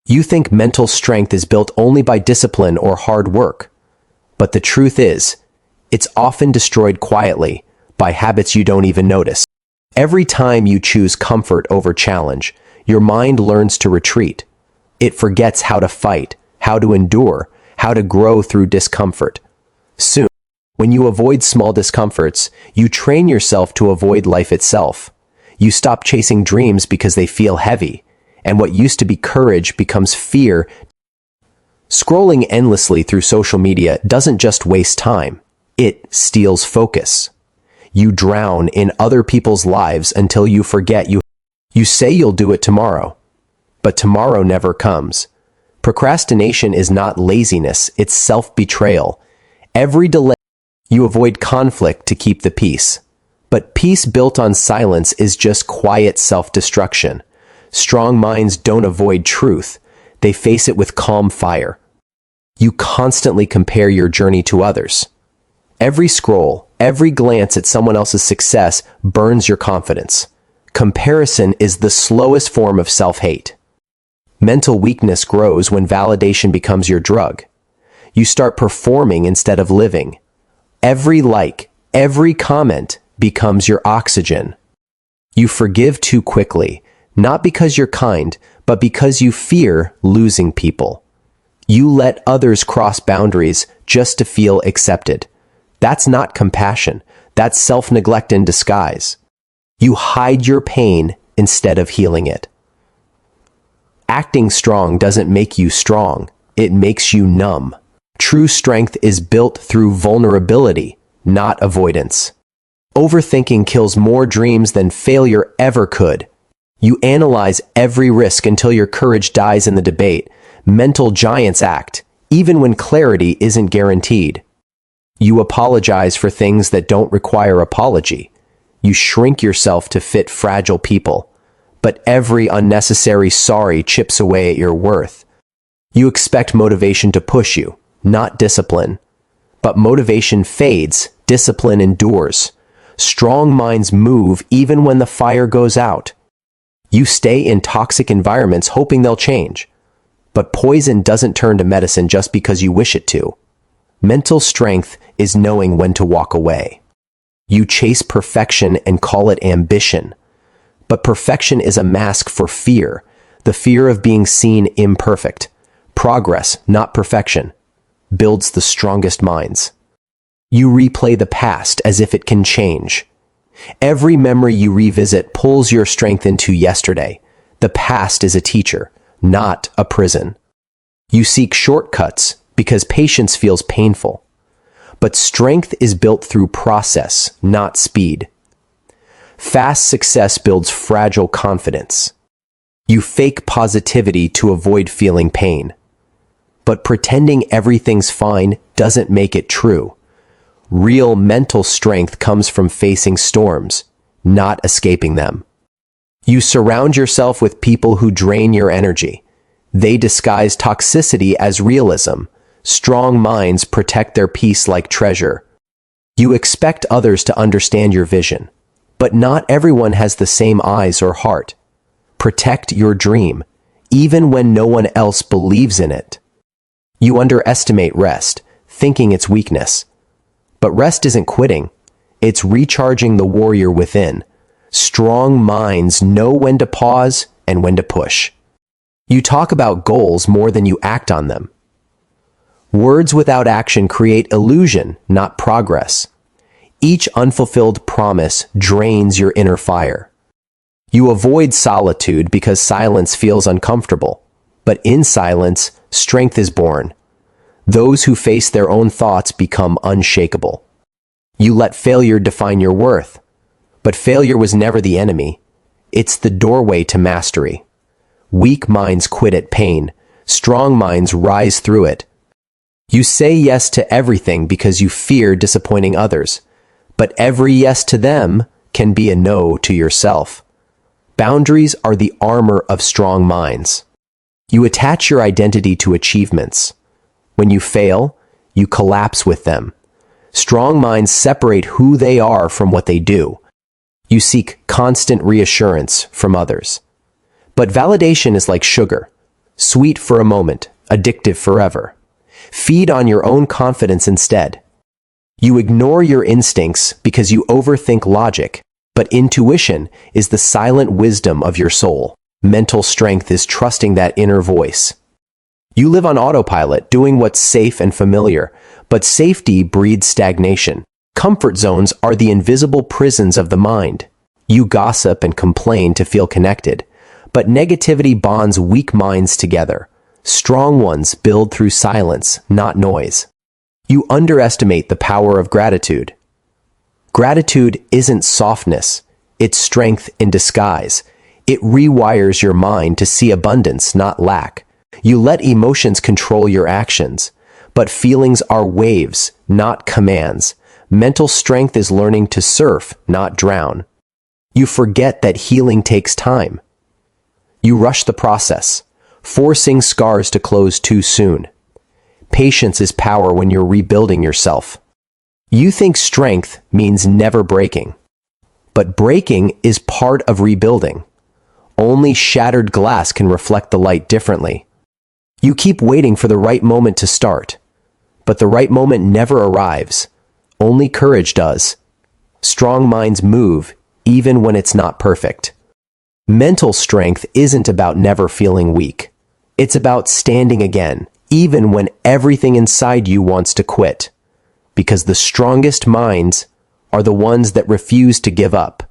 You think mental strength is built only by discipline or hard work. But the truth is, it's often destroyed quietly by habits you don't even notice. Every time you choose comfort over challenge, your mind learns to retreat. It forgets how to fight, how to endure, how to grow through discomfort. Soon, when you avoid small discomforts, you train yourself to avoid life itself. You stop chasing dreams because they feel heavy, and what used to be courage becomes fear. Scrolling endlessly through social media doesn't just waste time, it steals focus. You drown in other people's lives until you forget you say you'll do it tomorrow, but tomorrow never comes. Procrastination is not laziness, it's self-betrayal. Every delay, you avoid conflict to keep the peace. But peace built on silence is just quiet self-destruction. Strong minds don't avoid truth, they face it with calm fire. You constantly compare your journey to others. Every scroll, every glance at someone else's success burns your confidence. Comparison is the slowest form of self-hate. Mental weakness grows when validation becomes your drug. You start performing instead of living. Every like, every comment becomes your oxygen. You forgive too quickly, not because you're kind, but because you fear losing people. You let others cross boundaries just to feel accepted. That's not compassion. That's self-neglect in disguise. You hide your pain instead of healing it. Acting strong doesn't make you strong. It makes you numb. True strength is built through vulnerability, not avoidance. Overthinking kills more dreams than failure ever could. You analyze every risk until your courage dies in the debate. Mental giants act, even when clarity isn't guaranteed. You apologize for things that don't require apology. You shrink yourself to fit fragile people. But every unnecessary sorry chips away at your worth. You expect motivation to push you, not discipline. But motivation fades, discipline endures. Strong minds move even when the fire goes out. You stay in toxic environments hoping they'll change. But poison doesn't turn to medicine just because you wish it to. Mental strength is knowing when to walk away. You chase perfection and call it ambition. But perfection is a mask for fear, the fear of being seen imperfect. Progress, not perfection, builds the strongest minds. You replay the past as if it can change. Every memory you revisit pulls your strength into yesterday. The past is a teacher, not a prison. You seek shortcuts because patience feels painful. But strength is built through process, not speed. Fast success builds fragile confidence. You fake positivity to avoid feeling pain. But pretending everything's fine doesn't make it true. Real mental strength comes from facing storms, not escaping them. You surround yourself with people who drain your energy. They disguise toxicity as realism. Strong minds protect their peace like treasure. You expect others to understand your vision. But not everyone has the same eyes or heart. Protect your dream, even when no one else believes in it. You underestimate rest, thinking it's weakness. But rest isn't quitting. It's recharging the warrior within. Strong minds know when to pause and when to push. You talk about goals more than you act on them. Words without action create illusion, not progress. Each unfulfilled promise drains your inner fire. You avoid solitude because silence feels uncomfortable. But in silence, strength is born. Those who face their own thoughts become unshakable. You let failure define your worth. But failure was never the enemy. It's the doorway to mastery. Weak minds quit at pain. Strong minds rise through it. You say yes to everything because you fear disappointing others. But every yes to them can be a no to yourself. Boundaries are the armor of strong minds. You attach your identity to achievements. When you fail, you collapse with them. Strong minds separate who they are from what they do. You seek constant reassurance from others. But validation is like sugar. Sweet for a moment, addictive forever. Feed on your own confidence instead. You ignore your instincts because you overthink logic, but intuition is the silent wisdom of your soul. Mental strength is trusting that inner voice. You live on autopilot, doing what's safe and familiar, but safety breeds stagnation. Comfort zones are the invisible prisons of the mind. You gossip and complain to feel connected, but negativity bonds weak minds together. Strong ones build through silence, not noise. You underestimate the power of gratitude. Gratitude isn't softness, it's strength in disguise. It rewires your mind to see abundance, not lack. You let emotions control your actions, but feelings are waves, not commands. Mental strength is learning to surf, not drown. You forget that healing takes time. You rush the process, forcing scars to close too soon. Patience is power when you're rebuilding yourself. You think strength means never breaking, but breaking is part of rebuilding. Only shattered glass can reflect the light differently. You keep waiting for the right moment to start, but the right moment never arrives. Only courage does. Strong minds move even when it's not perfect. Mental strength isn't about never feeling weak. It's about standing again, even when everything inside you wants to quit. Because the strongest minds are the ones that refuse to give up.